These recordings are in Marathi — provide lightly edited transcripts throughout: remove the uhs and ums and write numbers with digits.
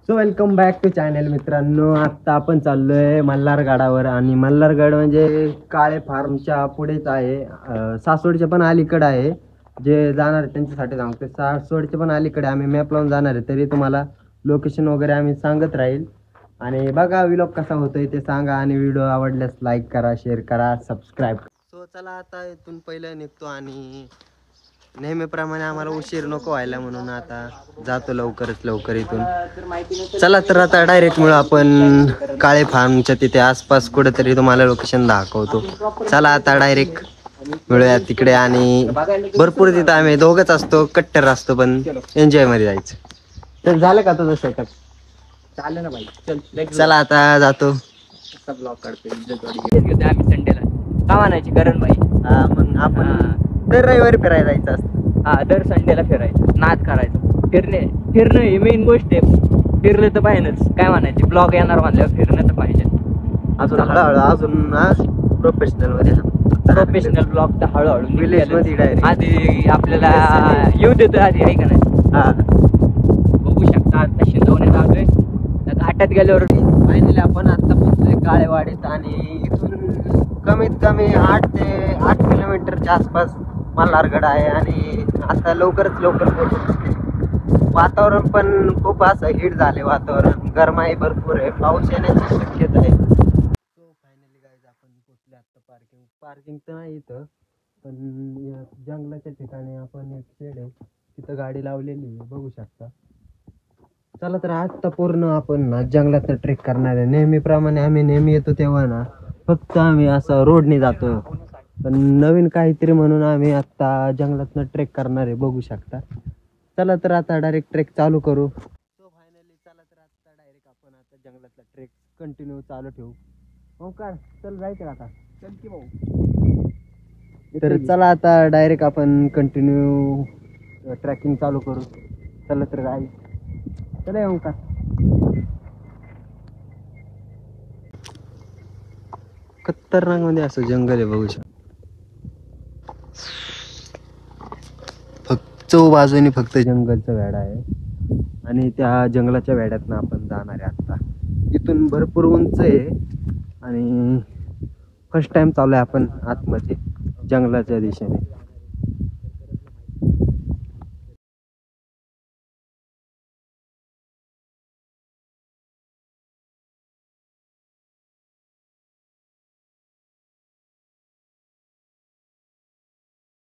So welcome back to channel मित्रांनो. आता आपण चाललोय मल्हारगडावर आणि मल्हारगड म्हणजे काळे फार्मच्या पुढेच आहे. सासवडच्या पण अलीकडे आहे. जे जाणार आहे त्यांच्यासाठी सांगतो, सासवडच्या पण अलीकडे आम्ही मॅप लावून जाणार आहे. तरी तुम्हाला लोकेशन वगैरे आम्ही सांगत राहील. आणि बघा व्लॉग कसा होतोय ते सांगा आणि व्हिडिओ आवडल्यास लाईक करा, शेअर करा, सबस्क्राईब. सो चला आता इथून पहिलं निघतो आणि नेहमीप्रमाणे आम्हाला उशीर नको व्हायला म्हणून आता जातो लवकर इथून. चला तर आता डायरेक्ट मिळू आपण काळे फार्मच्या तिथे आसपास कुठेतरी तुम्हाला लोकेशन दाखवतो. चला आता डायरेक्ट मिळूया तिकडे. आणि भरपूर तिथं आम्ही दोघंच असतो, कट्टर असतो, पण एन्जॉय मध्ये जायचं. तर झालं का तुझं सेटअप? चालेल ना भाई. चल चला आता जातो. ब्लॉग काढतो आम्ही संडेला का म्हणायची गरण भाई. हा मग आपण दर रविवारी फिरायला जायचं असतं. हा दर संडेला फिरायचं, नाद करायचं. फिरणं ही मेन गोष्ट आहे. फिरलं तर पाहिजेच. काय म्हणायची ब्लॉग येणार म्हणल्यावर फिरणं तर पाहिजे. अजून हळूहळू अजून प्रोफेशनल ब्लॉग तर हळूहळू विलेज मध्ये डायरेक्ट आधी आपल्याला येऊ देतो आधी, आहे का नाही? हा बघू शकता आता शिंदवण्यात आलोय. घाटात गेल्यावर फायनली आपण आता पोहोचलोय काळेवाडीत. आणि इथून कमीत कमी 8 किलोमीटरच्या आसपास मल्हारगड आहे. आणि आता लवकरच पोहोचतो. वातावरण पण खूप असं हीट झाले, वातावरण गरमाई भरपूर आहे, पाऊस येण्याची शक्यता आहे. सो फायनली गाईज आपण पोहोचले आता पार्किंग तर नाही इथं, पण जंगलाच्या ठिकाणी आपण एक शेड आहे तिथं गाडी लावलेली आहे, बघू शकता. चला तर आता पूर्ण आपण ना जंगलात ट्रेक करणार आहे. नेहमीप्रमाणे आम्ही नेहमी येतो तेव्हा ना फक्त आम्ही असं रोडने जातो, पण नवीन काहीतरी म्हणून आम्ही आता जंगलातनं ट्रेक करणार आहे, बघू शकता. चला तर आता डायरेक्ट ट्रेक चालू करू. सो फायनली चला तर आता डायरेक्ट आपण आता जंगलातला ट्रेक कंटिन्यू चालू ठेवू. ओंकार चल जायचं आता. चल की भाऊ. तर चला आता डायरेक्ट आपण कंटिन्यू ट्रॅकिंग चालू करू. चला तर गाई, चला ओंकार. खतरनाक मध्ये असं जंगल आहे, बघू शकता. बाजूनी फक्त जंगलचा वेढा आहे आणि त्या जंगलाच्या वेढ्यातनं आपण जाणार आहे. आता इथून भरपूर उंच आहे आणि फर्स्ट टाइम चालू आहे आपण आतमध्ये जंगलाच्या दिशेने.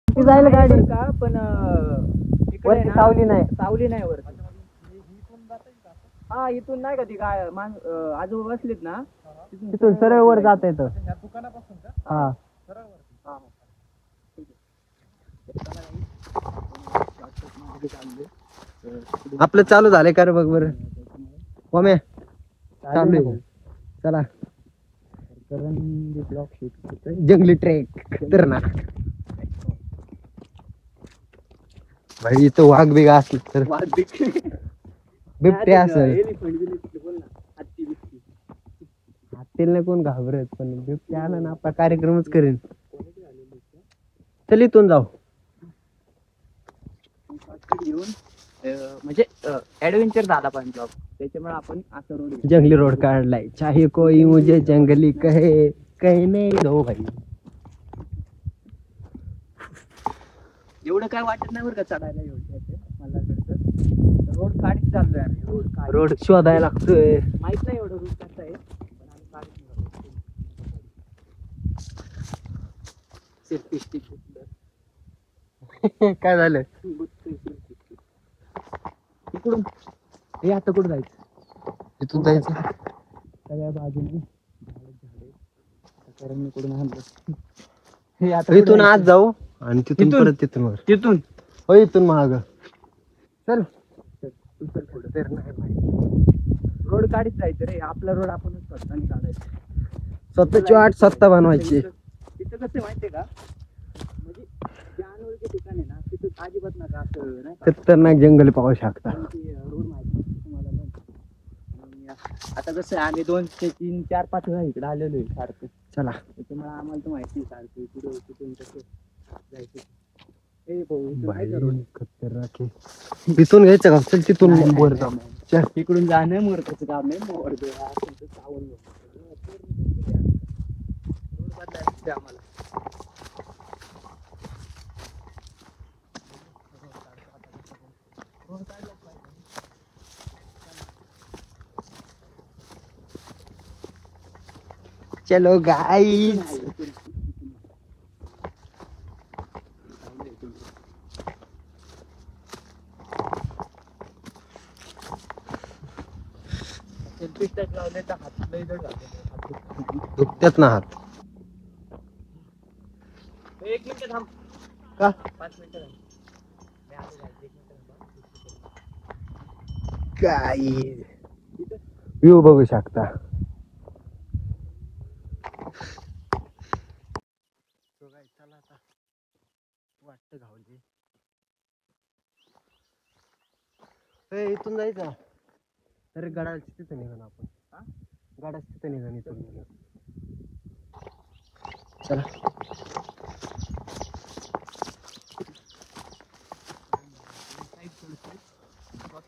जायला गाडी का पण वरती सावली नाही. सावली नाही वर. हा इथून नाही का ती काय आजोबा बसलेत ना, तिथून सरळ वर जात येतं. हा आपलं चालू झालंय का रे? बघ बरं मम्या चालू आहे. चला ब्लॉग शूट जंगली ट्रेक खतरनाक. भाई इथं वाघ बिघ असलं तर, बिबटे असेल. हत्तीला कोण घाबरत, पण बिबटे आला ना आपला कार्यक्रमच करेन. चल इथून जाऊ. म्हणजे ऍडव्हेंचर झाला पाहिजे ब्लॉग, त्याच्यामुळे आपण असं रोड जंगली रोड काढलाय. चाहे कोई मुझे जंगली कहे, कहीं नहीं दो भाई. एवढं काय वाटत नाही बरं का चढायला. मल्हारगडचं रोड काढीत चाललोय आम्ही. रोड शोधायला लागतोय. माहित नाही एवढं रूट कसं आहे, पण आम्ही काढीत सेफ्टी स्टिक. काय झालं? इकडून हे आता कुठं जायचं? इथून जायचं. सगळ्या बाजूने झाडे कुठून आणलं. हे आता इथून आज जाऊ आणि तिथून परत तिथून वर. तिथून हो इथून महाग. चल पुढे तर नाही भाई. रोड काढीत जायचं रे. आपला रोड आपणच स्वतःने काढायचं. स्वतःची वाट स्वतः बनवायची. तिथं कसं माहितीये का, म्हणजे ज्या अनोळखी ठिकाणी ना तिथं अजिबात नका असं नाही का. खतरनाक जंगल पाहू शकता. रोड माहिती तुम्हाला पण. आता कसं आम्ही 2, 3, 4, 5 वेळा इकडे आलेलो आहे सारखं. चला त्याच्यामुळे आम्हाला तर माहिती सारखं कुठं कुठून कसं जायचं. हे भाऊ रोड खतरनाक. तिथून घ्यायचं का? चल तिथून वर जाऊ. चल इकडून जाणं मूर्खाचं काम आहे. रोड बदलायला आम्हाला. चलो गाईज. लावले तर हात लय जड झाले. दुखतात ना हात. एक मिनिट थांब. का 5 मिनिटं थांब. मी आलो गाईज, 1 मिनिट थांबा. गाईज व्ह्यू बघू शकता. चला आता वाटत घावली. इथून जायचं तर गडाची तिथं निघाल आपण. गडाच तिथं निघाल इथून. चला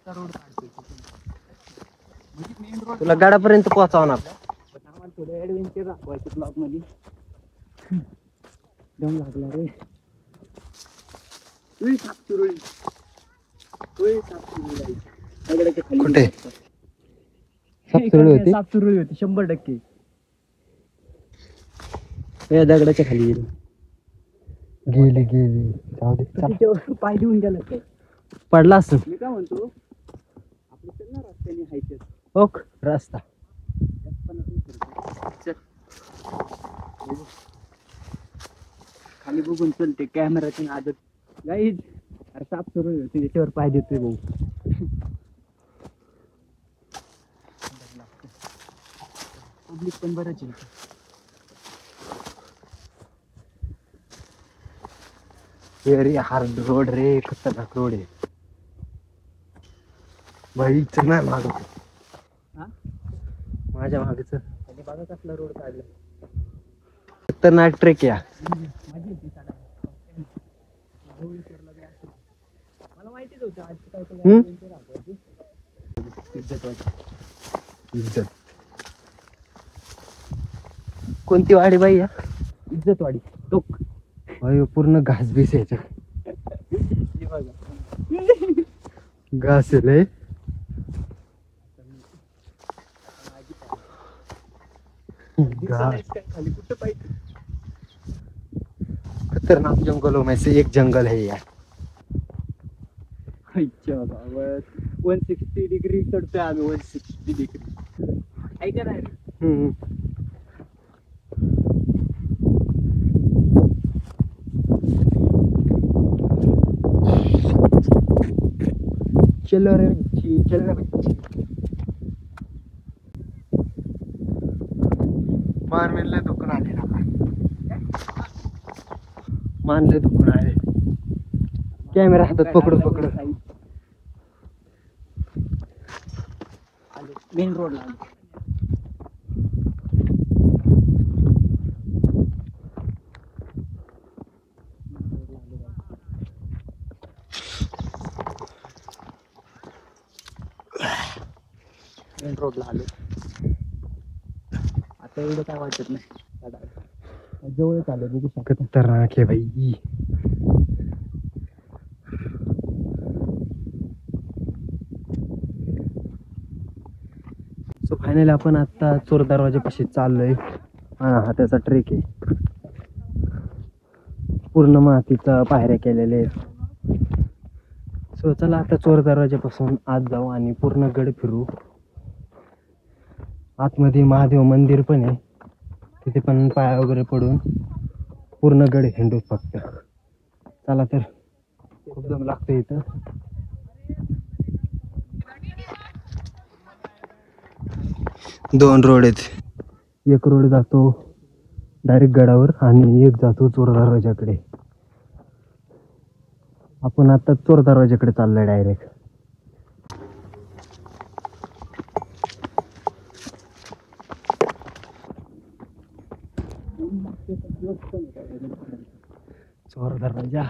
रोड काढतोय म्हणजे मेन रोड. तुला गडापर्यंत पोहोचवणार. आम्हाला थोडं ऍडव्हेंचर दाखवायचं ब्लॉग मध्ये. दम लागला रे. कुठे सापसुरळी होती? सापसुरळी होती 100%. या दगडाच्या खाली गेली गेली. जाऊ दे. तिच्यावर पाय देऊन गेला काय? पडला असं. मी काय म्हणतो, आपलं चल ना रस्त्याने हायचं. ओक रस्ता. खाली बघून चलते कॅमेराची आदत. गाईज अरे साप सुरू होते त्याच्यावर पाय देतोय भाऊ. पब्लिक पण बरंच आहे. व्हेरी हार्ड रोड रे. खतरनाक रोड आहे भाई. चल ना माग. माझ्या मागच बघा कसला रोड काढला. खतरनाक ट्रेक या. मला माहितीच होतं आज काय इज्जत. कोणती वाडी बाई या? इज्जतवाडी टोक. भाई पूर्ण घास बीस यायच्या. घास लय. खाली कुठं पाहिजे. खतरनाक जंगलों में से एक जंगल है यार. 160 डिग्री चढतोय आम्ही. 160 डिग्री ऐका नाही. चलो रे बच्ची, चल रे बच्ची. मानले दुखून आले ना. मानले दुखून आले. कॅमेरा हातात पकडून पकडून मेन रोडला. मेन रोडला आलो. आता एवढं काय वाटत नाही. जवळच आलो बघू शकता. खतरनाक आहे भाई. सो फायनली आपण आता चोर दरवाजापाशी चाललोय. हा त्याचा ट्रेक आहे. पूर्ण मातीचा पायऱ्या केलेले आहेत. सो चला आता चोर दरवाजापासून आत जाऊ आणि पूर्ण गड फिरू. आतमध्ये महादेव मंदिर पण आहे. तिथे पण पाया वगैरे पडून पूर्ण गड हिंडू फक्त. चला तर खूप दम लागतो इथं. दोन रोड आहेत. एक रोड जातो डायरेक्ट गडावर आणि एक जातो चोर दरवाजाकडे. आपण आता चोर दरवाजाकडे चाललोय डायरेक्ट. चोर दरवाजा.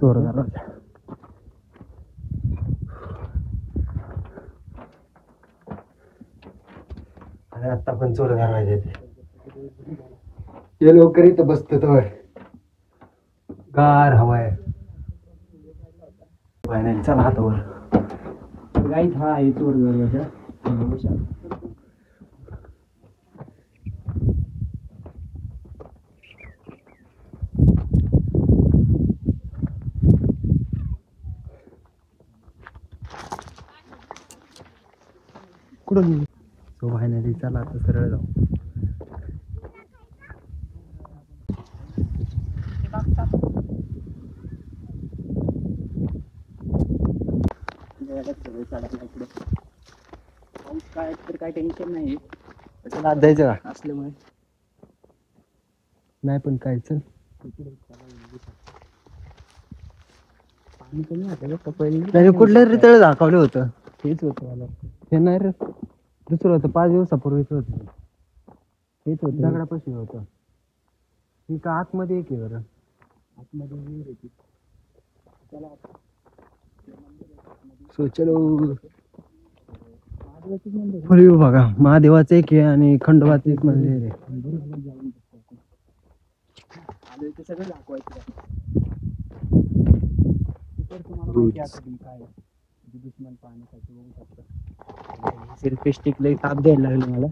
चोर दरवाजा. आणि आता पण चोर दरवाजे ते लवकर इथं बसतो तर गार हवाय फायनल चला हातावर गाईत हा आहे चोर दरवाजा कुठून सो फायनली चला आता सरळ जाऊ काय तर काय टेन्शन नाही चला आत जायचं का असल्यामुळे नाही पण काय चल पाणी कमी होतं का पहिले नाही कुठलं रितळ दाखवलं होतं तेच होतं मला हे नाही रे दुसरं होतं 5 दिवसापूर्वीच होतं तेच होतं दगडापाशी होतं ही का आतमध्ये एक आहे बरं आतमध्ये विहीर होती चला सो चलो फुली बघा महादेवाचं एक आहे आणि खंडोबाचं एक मंदिर आहे आलोय ते सगळं दाखवायचं तुम्हाला माहिती आहे काय दुश्मन पाहण्यासाठी बघू शकता सेल्फी स्टिक लई ताप द्यायला लागली मला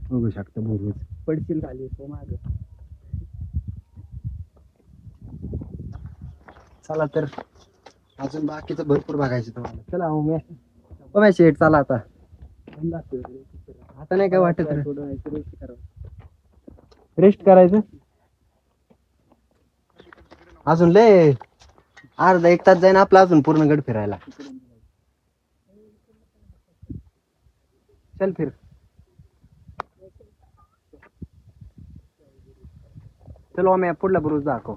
बघू शकता बरोबर पडशील खाली तो माग चला तर अजून बाकीचं भरपूर बघायचं तुम्हाला चला उमेश शेट चला आता आता नाही काय वाटत रेस्ट करायचं अजून लय अर्धा 1 तास जाईन आपला अजून पूर्ण गड फिरायला चल फिर चलो आम्ही पुढला बुरुज दाखव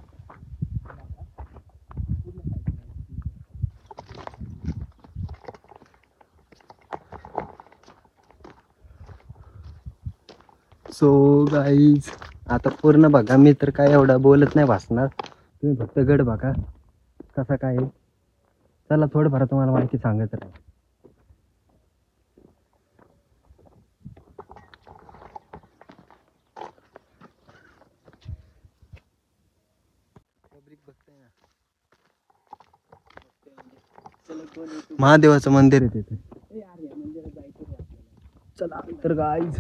सो गाईज आता पूर्ण बघा मी तर काय एवढं बोलत नाही भासणार तुम्ही फक्त गड बघा कसा काय आहे. चला थोडंफार तुम्हाला माहिती सांगत राहा महादेवाचं मंदिर आहे तिथे चला तर गाईज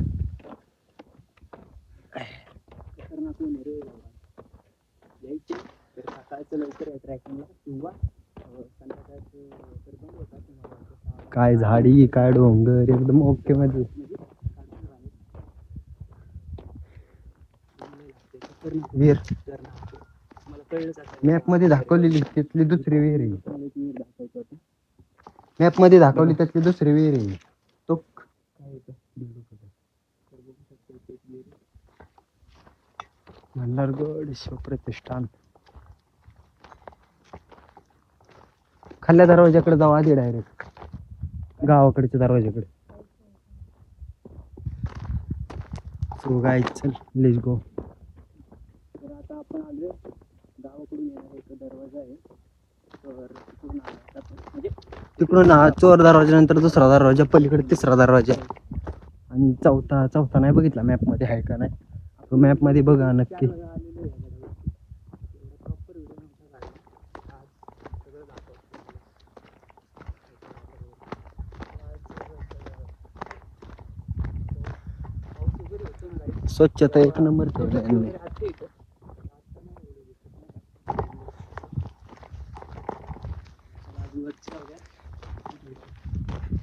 सकाळचं लवकर आहे ट्रॅकिंगला किंवा संध्याकाळचं तर बंद होतात काय झाडी काय डोंगर एकदम ओके मध्ये विहीर मला कळलं मॅप मध्ये दाखवलेली तिथली दुसरी विहीर आहे मॅप मध्ये दाखवली त्यातली दुसरी विहीर आहे तो मल्हारगड शिवप्रतिष्ठान खाल्ल्या दरवाजाकडे जाऊ आधी डायरेक्ट गावाकडच्या दरवाजाकडे सो गाईज चल लेट्स गो तर आता आपण आलोय गावाकडून येणारा एक दरवाजा आहे तर तिकडून आला आपण म्हणजे तिकडून हा चोर दरवाजा नंतर दुसरा दरवाजा पलीकडे तिसरा दरवाजा आणि चौथा नाही बघितला मॅप मध्ये आहे का नाही तो मॅप मध्ये बघा नक्की स्वच्छता 1 नंबर ठेवली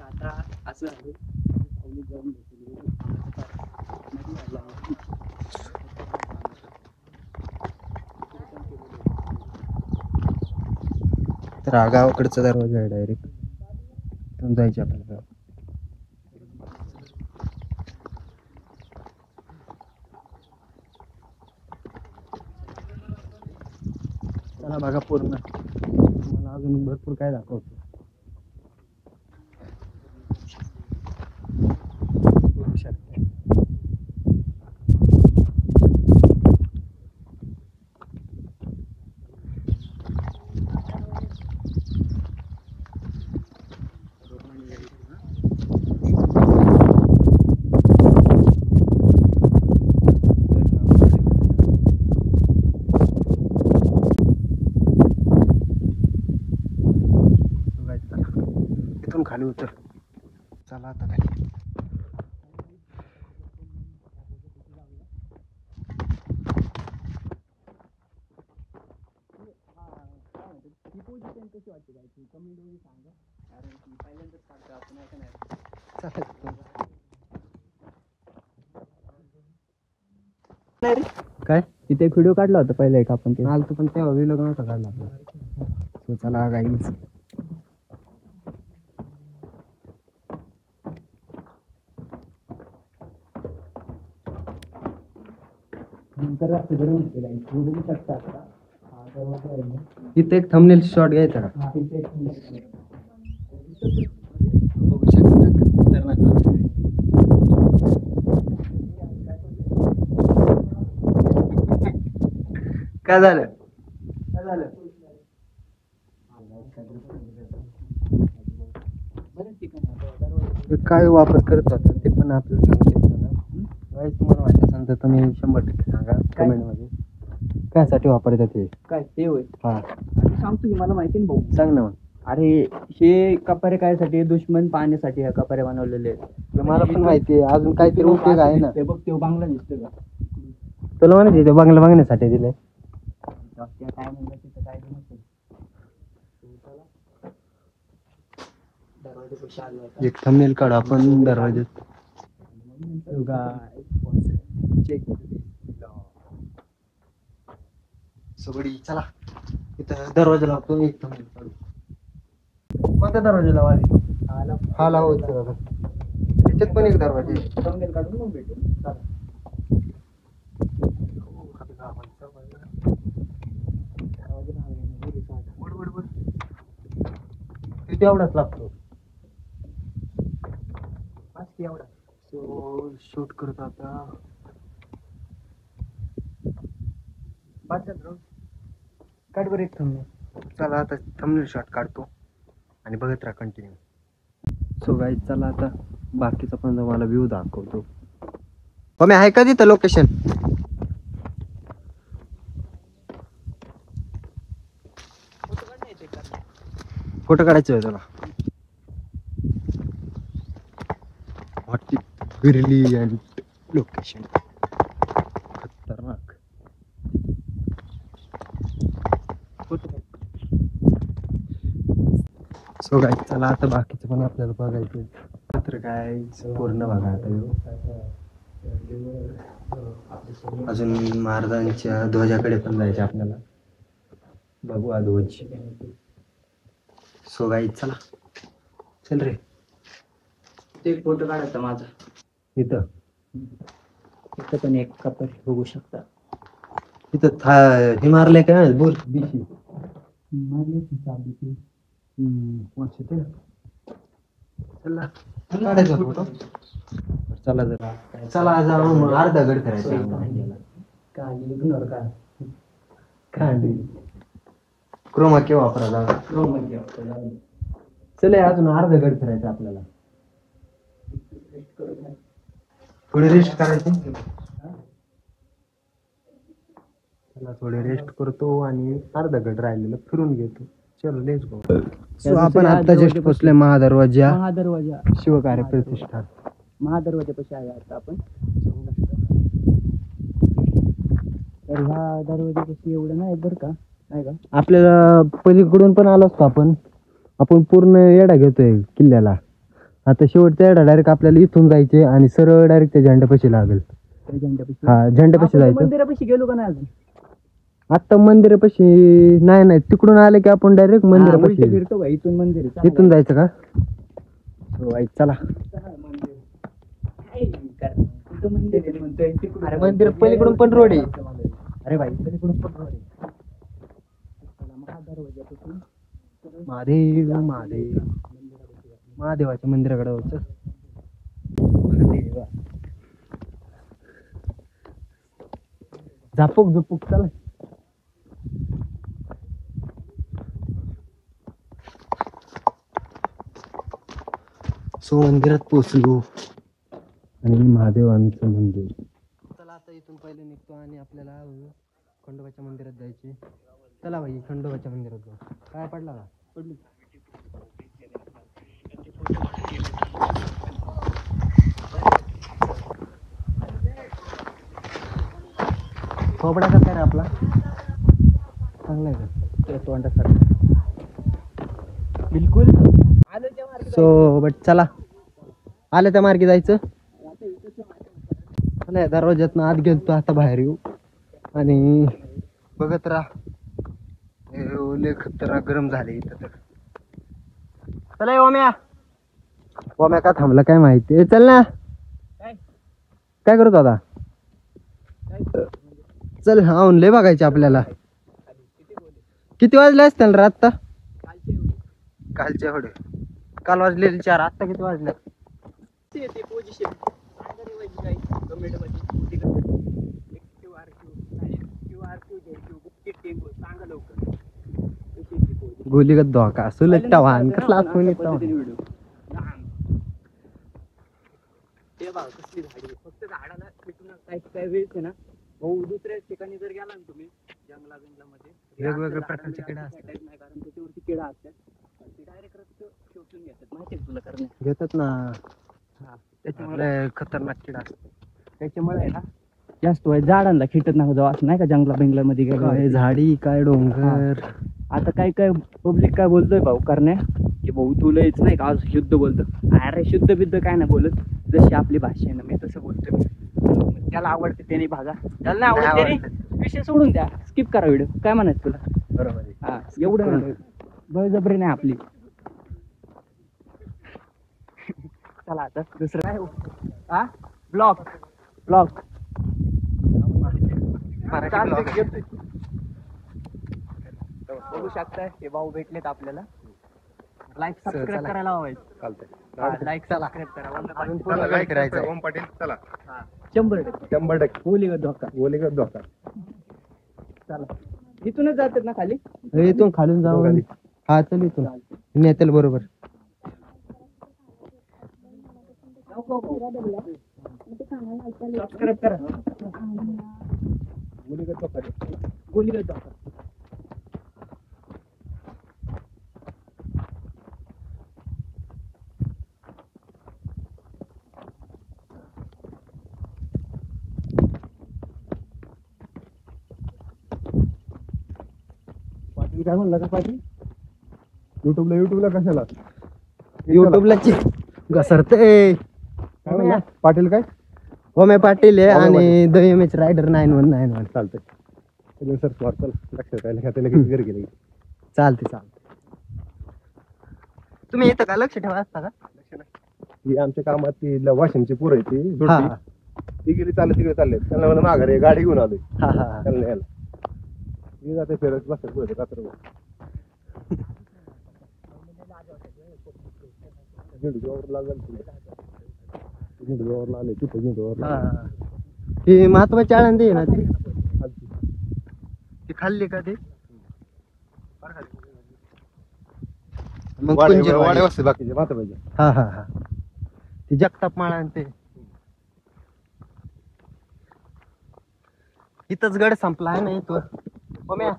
आता असं आहे जाऊन तर हा गावाकडचा दरवाजा आहे डायरेक्ट तिथून जायचे आपल्याला चला बघा पूर्ण मला अजून भरपूर काय दाखवतो बघू शकता इथून खाली उतर. चला आता खाली. काय इथे एक व्हिडिओ काढला होता पहिला एक आपण ते आलतो पण तेव्हा व्हिडिओ नव्हता काढला आपला. So चला गाईज. इथे एक थंबनेल शॉट घ्यायचा का? बघू शकता खतरनाक आहे. काय झालं? काय झालं? काय वापर करत होता ते पण आपल्याला सांगता ना. काय तुम्हाला माहिती असेल तर तुम्ही 100% सांगा कमेंट मध्ये. कायसाठी वापरतात ते? काय ते होय हा सांगतो की मला माहिती ना भाऊ. सांग ना मग. अरे हे कपारे कायसाठी दुश्मन पाहण्यासाठी ह्या कपारे बनवलेले आहेत. मला पण माहिती आहे. अजून काहीतरी उपयोग आहे ना. ते बघ ते बांगला दिसतोय का? तुला माहिती ते बंगला बघण्यासाठी दिलंय. काय म्हणलं तिथं काय नसेल. दरवाजापाशी आलो आता. एक थंबनेल काढ आपण दरवाज्यात. चेक सगळी चला इथं दरवाजा लावतो. एक थंबनेल काढू. कोणत्या दरवाजा लावायचा? हा लावायचा दादा. त्याच्यात पण एक दरवाजा आहे. थंबनेल काढून मग भेटू. चला. किती एवढाच लागतो. एवढा सो शूट करतो आता. काढ बरं एक थंबनेल. चला आता थंबनेल शॉट काढतो आणि बघत राहा कंटिन्यू. सो गाईज चला आता बाकीचा पण तुम्हाला व्ह्यू दाखवतो. मी आहे का तिथं लोकेशन? फोटो काढायचं आहे तुला? What brilliant location. खतरनाक. सो गाईज चला आता बाकीचं पण आपल्याला बघायचं. मात्र काय पूर्ण बघा आता. अजून महाराजांच्या ध्वजाकडे पण जायचे आपल्याला. भगवा ध्वज. सो गाईज चला. चल रे. ते एक फोटो काढायचा माझा. इथं इथं पण एक कपाट बघू शकता. इथं हे मारलंय काय बोल. बीसी मारले चाबी. चला काढायचा फोटो. चला जरा चला जाऊ अर्धा गड करायचा. कांडी क्रोमा के वापरायला. चल अजून अर्धा गड करायचा आपल्याला. थोडी रेस्ट करायची. चला थोडे रेस्ट करतो आणि अर्धा गड राहिलेलं फिरून घेतो. चलो लेट्स गो. सो आपण आता जस्ट पोहोचले महादरवाजा. शिवकार्य प्रतिष्ठान. महादरवाजापाशी आहे आता आपण. तर ह्या दरवाजापाशी एवढं नाही बरं का. नाही का आपल्याला पलीकडून पण आलो असतो आपण पूर्ण येडा घेतोय किल्ल्याला. आता शेवटचा येडा डायरेक्ट आपल्याला इथून जायचे आणि सरळ डायरेक्ट त्या झेंड्यापाशी लागेल. हा झेंड्यापाशी जायचं. मंदिरापाशी गेलो का नाही अजून? आता मंदिरापाशी नाही तिकडून आले की आपण डायरेक्ट मंदिरापाशी फिरतो का इथून मंदिर? इथून जायचं का? चला अरे मंदिर पलीकडून पण रोड आहे. अरे भाई पलीकडून पण रोड आहे. महादेव महादेव महादेवाच्या मंदिराकडे होतं. झपूक चला. सो मंदिरात पोचलो आणि महादेवांचं मंदिर. चला आता इथून पहिले निघतो आणि आपल्याला खंडोबाच्या मंदिरात जायचे. चला भाई खंडोबाच्या मंदिरात जाऊ. काय पडला का? थोबडा कसा आहे आपला चांगला आहे तोंडासारखं बिलकुल. सो बट चला आलं त्या मार्गी जायचं. चला दरवाज्यातनं आत गेलतो आता बाहेर येऊ आणि बघत राहा लय खतरनाक गरम झाले इथं तर. चला ओम्या ओम्या का थांबला काय माहिती. चल ना काय करतो आता. चल हा लय बघायचे आपल्याला. किती वाजले असतील रे आत्ता. कालचे एवढे काल वाजलेले 4. आत्ता किती वाजले. गोलीगत धोका सुलटता वाहन कसला आठवण येतो. फक्त झाडाला काय वेळ आहे ना भाऊ. दुसऱ्या ठिकाणी जर गेला ना तुम्ही जंगला मध्ये वेगवेगळ्या प्रकारचे किडा असतात. नाही कारण त्याच्यावरती किडा असतात ते डायरेक्ट रक्त शोषून घेतात माहिती आहे तुला करणे घेतात ना. त्याच्यामुळे खतरनाक किडा असतो. त्याच्यामुळे आहे ना जास्त वेळ झाडांना खिटत नका जाऊ असं नाही का जंगला बेंगला मध्ये काय झाडी काय डोंगर. आता काय काय पब्लिक काय बोलतोय भाऊ करणे की भाऊ तुला येत नाही का आज शुद्ध बोलतो. अरे शुद्ध बिद्ध काय नाही बोलत जशी आपली भाषा आहे ना मी तसं बोलतोय. त्याला आवडते त्याने भागा त्याला नाही आवडत त्याने विषय सोडून द्या स्किप करा व्हिडिओ. काय म्हणायचं तुला. बरोबर आहे. हा एवढं बळजबरी नाही आपली. चला आता दुसरं काय हा ब्लॉक ब्लॉक बघू शकताय हे भाऊ भेटलेत आपल्याला. लाईक सबस्क्राईब करायला हवायचं. लाईक सबस्क्राईब करा. ओम पाटील चला 100% गोलीगत धोका. चला इथूनच जातात ना खाली. इथून खालून जाऊ. हा चल इथून नेतेल बरोबर. सबस्क्राईब करा. गोलीगत धोका. पाटील काय म्हणला का पाटील. युट्यूबला कशाला युट्यूबला घसरते. काय म्हणला पाटील काय. ओम्या पाटील आहे आणि द एम.एच रायडर 9191. चालतंय सर चल लक्षात राहिलं का त्याला किती घर गेले. चालते तुम्ही येतं का लक्ष ठेवा असता का. ही आमच्या कामात ती वाशिमची पोरं आहे ती हा जोडती. ती गेली चालत तिकडे चालले त्यांना मला माघारी गाडी घेऊन आलोय हा हा त्यांना यायला. मी जाते फिरत बसत पुढे रात्र आले तिथे हा. ती महत्वाची आळंदी आहे ना ती खाल्ली का ती. मग वाड्या वाजते बाकीचे माता पाहिजे. हा हा हा ती जगताप माळा आणि ते इथंच गड संपला आहे ना इथं. ओम्या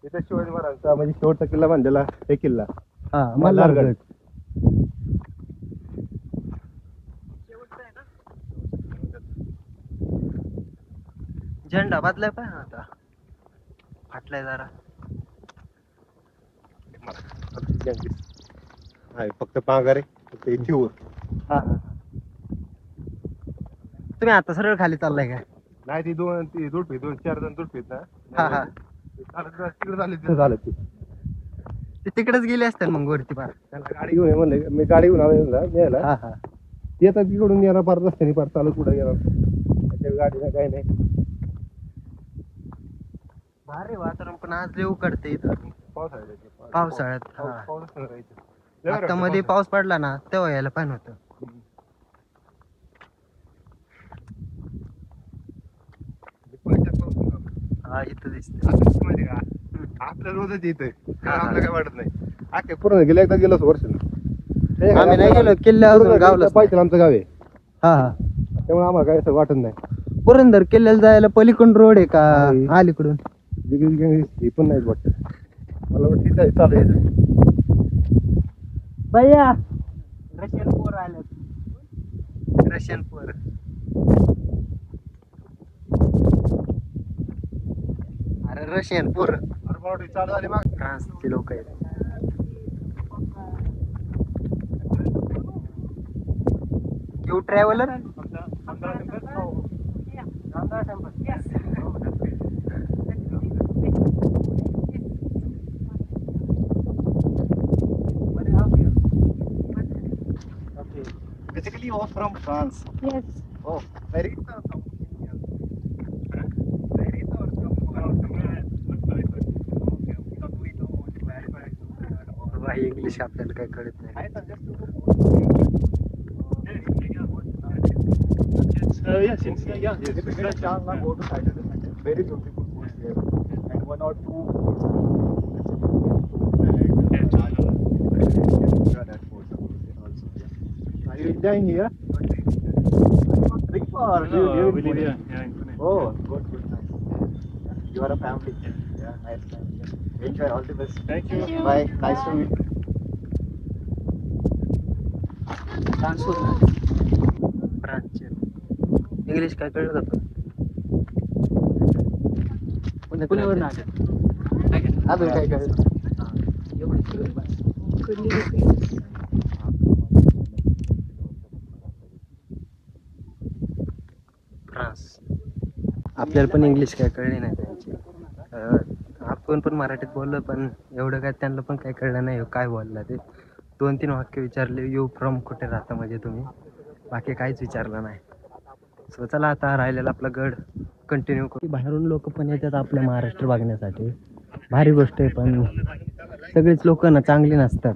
इथं शिवाजी महाराजांचा म्हणजे शेवटचा किल्ला बांधलेला हे किल्ला हा मल्हारगड. झेंडा बदलाय पाहिजे आता फाटलाय जरा. फक्त पागारे फक्त इथे वर. हा तुम्ही आता सरळ खाली चाललाय का. नाही ती ती जोडपी 2-4 जण जोडपीत ना. हा हा तिकडे झाले तिथे झालं ते तिकडेच गेले असतात मग वरती पार. त्यांना गाडी घेऊन म्हणलं मी गाडी घेऊन आलो न्यायला. हा हा येतात तिकडून येणार पार रस्त्याने पार चालू कुठं येणार त्याच्या गाडीला काही नाही. भारी वातावरण पण आज लय उकडते इथं पावसाळ्यात पावसाळ्यात. हा पाऊस राहायचं. आता मध्ये पाऊस पडला ना तेव्हा यायला पाहिजे होतं. हा इथं दिसत माहिती का आपल्या रोजच येतंय आपल्याला काय वाटत नाही. आखे पूर्ण गेलं एकदा गेलोच वर्ष. आम्ही नाही गेलो किल्ल्यावर गावला पाहिजे आमचं गाव आहे. हा हा त्यामुळे आम्हाला काय असं वाटत नाही. पुरंदर किल्ल्याला जायला पलीकडून रोड आहे का अलीकडून. वेगळी हे पण नाही वाटत मला वाटतं चालू आहे. भैया रशियन पोर आले. रशियन पोर अरे रशियन पोर अरे मला वाटतं चालू झाली मग फ्रान्सचे लोक आहेत. You traveller Basically, you're from France. Yes. Oh, where is the from India? Where is the from? Because we don't want to clarify. भाई इंग्लिश आपल्याला काही कळत नाही. I suggest you yes, if you get a chance, now go to Saturday. Very beautiful foods here, and one or two foods. Are you enjoying here? Trip or do you live in Pune? Oh, good, nice. You are a family. Yeah, nice family. Enjoy, all the best. Thank you. Bye. Nice to meet you. फ्रान्सचे इंग्लिश काय कळलं का पण पुण्यावरून आले काय काय? अजून काय कळलं एवढं सगळं बस. फ्रान्स आपल्याला पण इंग्लिश काय कळली नाही त्यांची. आपण पण मराठीत बोललो पण एवढं काय त्यांना पण काय कळलं नाही काय बोलला ते. 2-3 वाक्य विचारले यू फ्रॉम कुठे राहता म्हणजे तुम्ही, बाकी काहीच विचारलं नाही. सो चला आता राहिलेला आपला गड कंटिन्यू करू. बाहेरून लोक पण येतात आपल्या महाराष्ट्र बघण्यासाठी, भारी गोष्ट आहे. पण सगळेच लोक ना चांगली नसतात.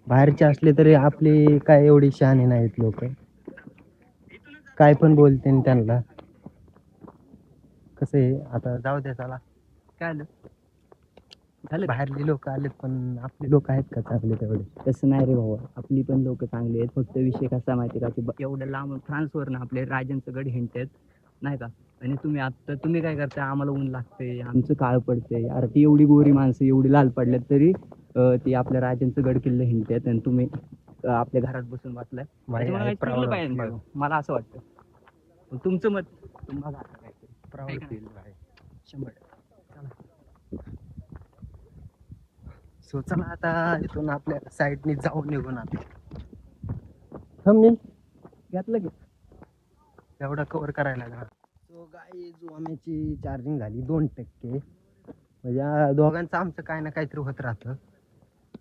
बाहेरचे असले तरी आपली काय एवढी शहाणे नाहीत लोक, काय पण बोलते त्यांना. कसं आहे आता जाऊ दे चला. काय आलं झालं? बाहेरली लोक आलेत पण आपले लोक आहेत का चांगले तेवढे? तसं नाही रे भाऊ, आपली पण लोक चांगली आहेत. फक्त विषय कसा माहिती का, की एवढं लांब फ्रान्सवरनं आपले राजांचं गड हिंडतात नाही का. आणि तुम्ही काय करताय, आम्हाला ऊन लागते, आमचं काळ पडते. अरे ती एवढी गोरी माणसं एवढी लाल पडल्यात तरी ती आपल्या राजांचं गड किल्ले हिंडतात आणि तुम्ही आपल्या घरात बसून वाचलाय. त्याच्यामुळे काही फिरलं पाहिजे भाऊ, मला असं वाटतं. पण तुमचं मत तुम्हाला आता काय प्राऊड फील आहे 100%. सो चला आता इथून आपल्या साईडने जाऊन निघून आता थांबेल घेतलं की एवढा कव्हर करायला लागला. सो गाईज आम्याची चार्जिंग झाली 2%. म्हणजे दोघांचं आमचं काय ना काहीतरी होत राहतं.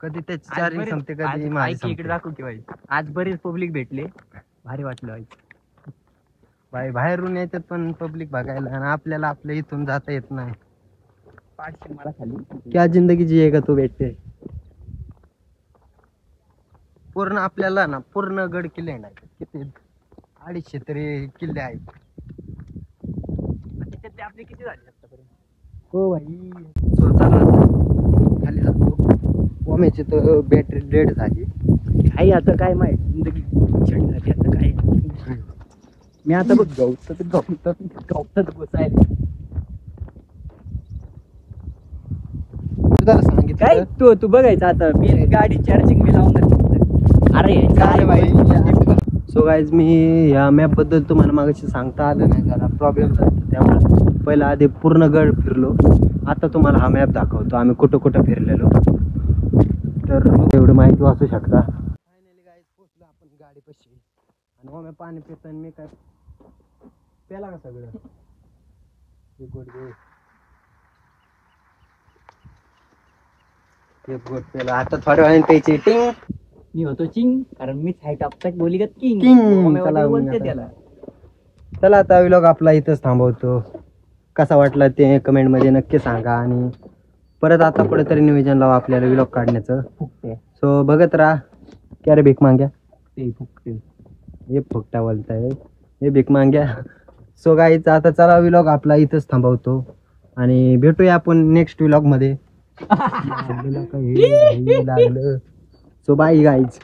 कधी त्याची चार्जिंग संपते कधी माझी इकडे संपते. दाखवू की भाई, आज बरेच पब्लिक भेटले, भारी वाटलं भाई. बाई बाहेरून येतात पण पब्लिक बघायला, आणि आपल्याला आपल्या इथून जाता येत नाही. पाठशी मला खाली क्या जिंदगी जियेगा तू बेटे. पूर्ण आपल्याला ना पूर्ण गड किल्ले नाही किती 250 तरी किल्ले आहेत. त्याच्यातले आपले किती झाले आतापर्यंत? हो भाई. सो चला आता खाली जातो. ओमेची तर बॅटरी डेड झाली. काही आता काय माहित, जिंदगी छेड झाली आता काय. मी आता बघ गवतात बसायला तुला काय सांगितलं तू बघायचं आता. मी गाडी चार्जिंग मी लावून अरे काय भाई. सो गाईज मी या मॅप बद्दल तुम्हाला मागाशी सांगता आलं नाही, जरा प्रॉब्लेम झाला. त्यामुळे पहिला आधी पूर्ण गड फिरलो, आता तुम्हाला हा मॅप दाखवतो आम्ही कुठं कुठं फिरलेलो, तर एवढी माहिती वाचू शकता. फायनली गाईज पोचलो आपण गाडीपाशी. आणि मग पाणी पितो आणि मी काय प्याला का सगळं एक गोट घे. एक गोट प्याला. आता थोड्या वेळाने प्यायची. टिंग मी होतो चिंग, कारण मीच हाय टॉपचा बोली का किंग. किंग. चला बोलते त्याला. चला आता व्लॉग आपला इथंच थांबवतो. कसा वाटला ते कमेंट मध्ये नक्की सांगा, आणि परत आता पुढे तरी नियोजन लावा आपल्याला व्लॉग काढण्याचं. फुकते सो बघत राहा. क्या रे भीक मांग्या. ते फुकते. हे फुकटा बोलताय हे भीक मांग्या. सो गाईच आता चला व्लॉग आपला इथंच थांबवतो आणि भेटूया आपण नेक्स्ट व्लॉग मध्ये. लागलं. So bye guys.